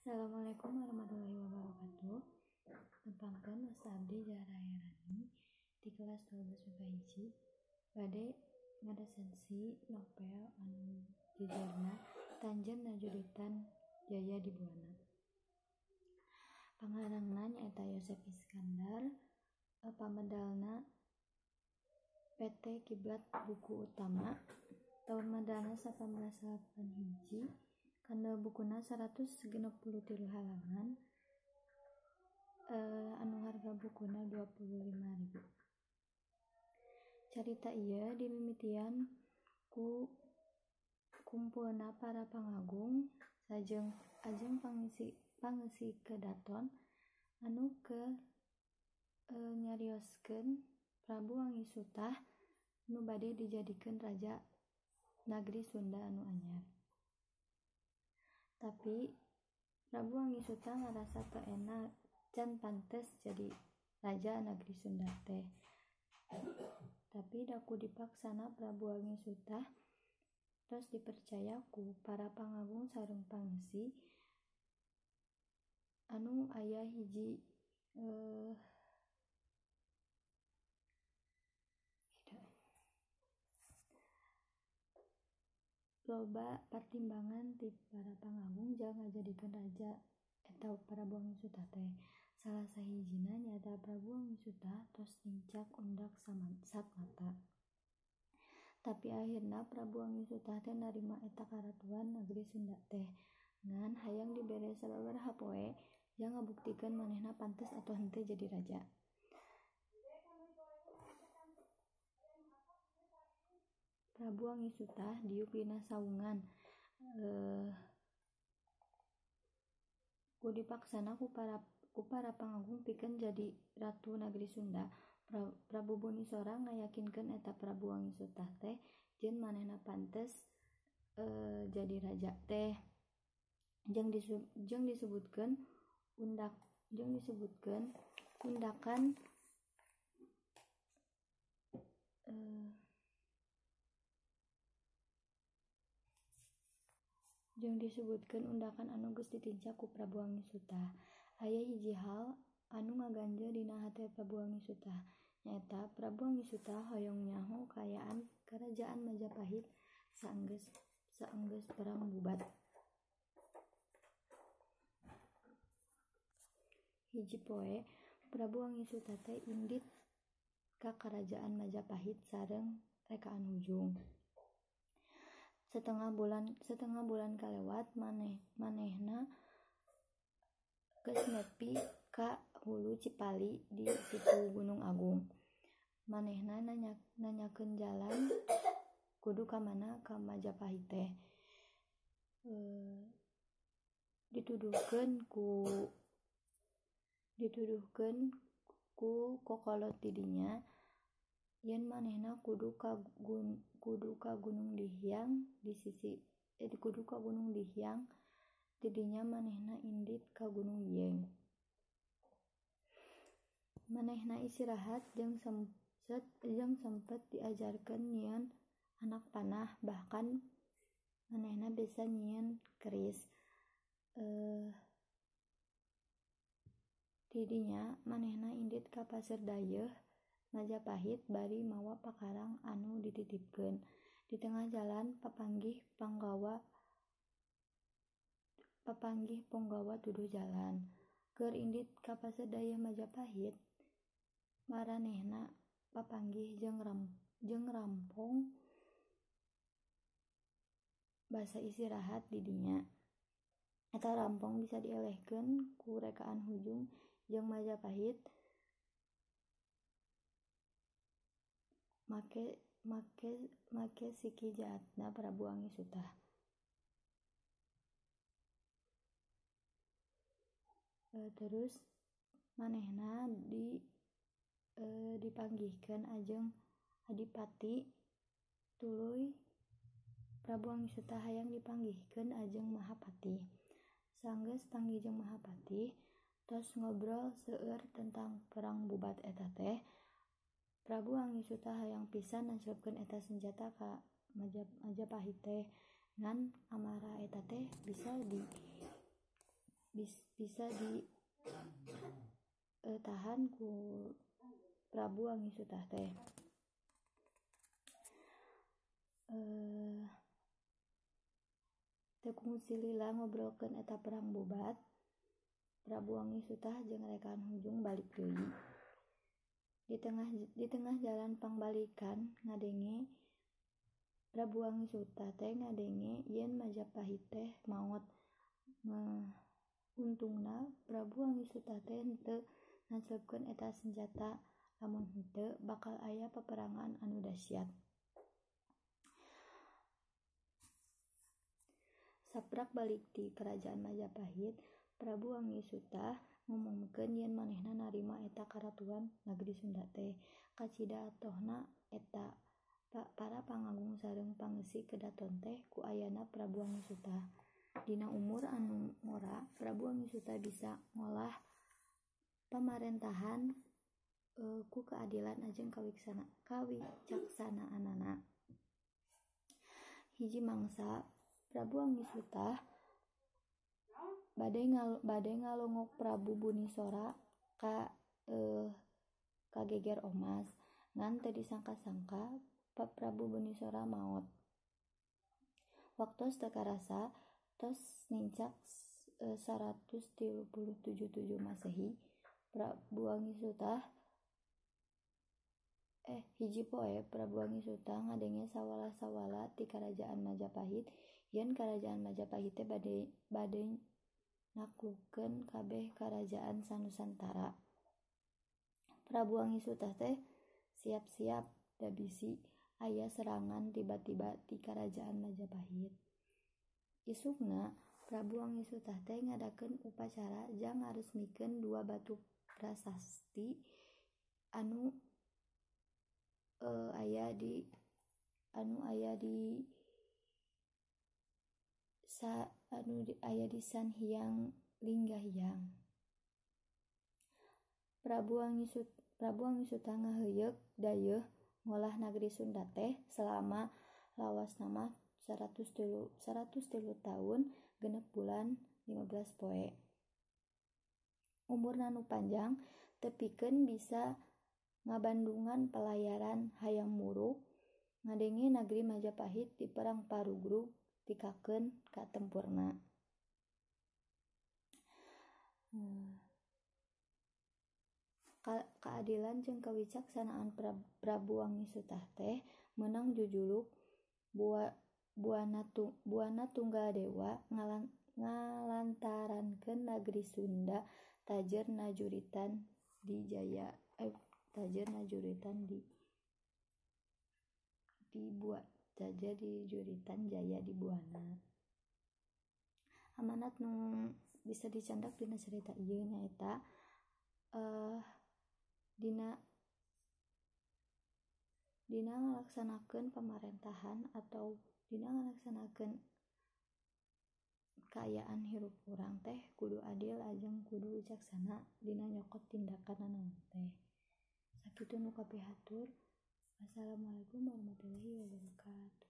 Assalamualaikum warahmatullahi wabarakatuh. Nepangkeun Asa Abdi Jahrayarani di kelas 12 MIPA 1 bade ngaresensi novel anu judulna Tanjeun Najulitan Jaya di Buana. Pangarangna nyaeta Yosef Iskandar, pamedalna PT Kiblat Buku Utama, tahun medalna 1881, kandel bukuna 163 halaman, anu harga bukuna 25.000. Carita ieu dimimitian ku kumpulna para pangagung sajeng ajeng pangisi kedaton anu ke nyarioskeun Prabu Wangisutah nu bade dijadikeun raja Nagri Sunda anu anyar. Tapi Prabu Wangisutah ngarasa teu enak, can pantes jadi raja Nagri Sunda teh. Tapi daku dipaksana Prabu Wangisutah tos dipercaya ku para pangagung sareng pangsi anu aya hiji loba pertimbangan ti para pangagung jang ngajadikeun raja eta Prabu Wangisutah teh. Salah sahijina nyaeta Prabu Wangisutah tos nincak undak satmata. Tapi akhirna Prabu Wangisutah teh narima eta karatuan Nagri Sunda teh ngan hayang dibere sababaraha poe jang ngabuktikeun manehna pantes atuh henteu jadi raja. Prabu Wangisutah diuk dina saungan ku dipaksana ku para pangagung pikeun jadi ratu Nagri Sunda. Prabu Bunisora ngayakinkeun eta Prabu Wangisutah teh jeung manehna pantes jadi raja teh. Jeung disebutkeun undakan anu geus ditincak ku Prabu Wangisutah. Aya hiji hal anu ngaganjel dina hate Prabu Wangisutah, nyaeta Prabu Wangisutah hoyong nyaho kaayaan Kerajaan Majapahit saenggeus perang bubat. Hiji poe Prabu Wangisutah teh indit ka Kerajaan Majapahit sareng rekaan Hujung. Setengah bulan kalewat manehna geus nepi ka hulu Cipali di situ Gunung Agung. Manehna nanyakeun jalan kudu ka mana ka Majapahit teh. Dituduhkeun ku kokolot di dinya yen manehna kudu ka Gunung Dihyang di dinya manehna indit ka Gunung Dieng. Manehna istirahat jeung sempet diajarkeun nyieun anak panah, bahkan manehna bisa nyieun keris. Di dinya manehna indit ka Pasir Dayeuh Majapahit bari mawa pakarang anu dititipkeun. Di tengah jalan papanggih punggawa tuduh jalan. Keur indit ka Pasir Dayeuh Majapahit, maranehna papanggih jeung rampung basa istirahat di dinya. Eta rampung bisa dielehkeun ku rekaan Hujung jeung Majapahit make siki jaatna Prabu Wangisutah. Terus manehna dipanggihkeun ajeng Adipati tuluy Prabu Wangisutah hayang dipanggihkeun ajeng Mahapati. Sanggeus panggih jeung Mahapati tos ngobrol seueur tentang perang bubat eta teh. Prabu Wangisutah hayang pisan nanclepkeun eta senjata ka Majapahit teh ngan amarah eta teh bisa bisa tahan ku Prabu Angisutah teh. Teu kungsi lila ngobrolkeun eta perang bubat. Prabu Angisutah jeung rekan Hujung balik deui. Di tengah jalan pangbalikan ngadenge Prabu Angisutah teh ngadenge yen Majapahit teh maot. Untungna Prabu Angisutah teh henteu nganslepkeun eta senjata, lamun henteu bakal aya paperangan anu dahsyat. Saprak balik ti kerajaan Majapahit, Prabu Angisutah ngumumkeun yen manehna narima eta karatuan nagri Sunda teh. Kacida atohna eta para pangagung sareng pangeusik kedaton teh ku ayana Prabu Angisutah. Dina umur anu ngora, Prabu Angisutah bisa ngolah pamarentahan ku keadilan ajeng kawicaksanaanan. Hiji mangsa Prabu Angisutah bade ngalongok Prabu Bunisora ka geger omas, ngan teu disangka-sangka Prabu Bunisora maot. Waktos teu karasa tos nincak 137 Masehi, Prabu Angisutah hiji poe Prabu Angisutah ngadenge sawala-sawala ti kerajaan Majapahit yen kerajaan Majapahit teh bade naklukkeun kabeh karajaan sanusantara. Prabu Angisutah teh siap-siap da bisi aya serangan tiba-tiba ti kerajaan Majapahit. Isukna Prabu Angisutah teh ngadakeun upacara jang ngaresmikeun 2 batu prasasti anu aya di Sanhyang Linggahyang. Prabu Angisutah ngaheuyeuk dayeuh ngolah nagri Sunda teh selama lawasna mah 103 tahun genep bulan 15 poe. Umurna nu panjang teu pikeun bisa ngabandungan pelayaran hayam murug ngadenge nagri Majapahit di perang Parugrug tikakeun ka tempurna. Keadilan jeung kawicaksanaan Prabu Angisutah teh meunang jujuluk Buana Tunggal Dewa ngalantarankeun nagri Sunda tajer najuritan di Jaya di Buana. Amanat nu bisa dicandak dina carita ieu nyaeta dina ngalaksanakeun pamarentahan atau dina ngalaksanakeun kaayaan hirup urang teh kudu adil ajeng kudu wicaksana dina nyokot tindakan nanaon teh. Sakitu nu kapihatur. Wassalamualaikum warahmatullahi wabarakatuh.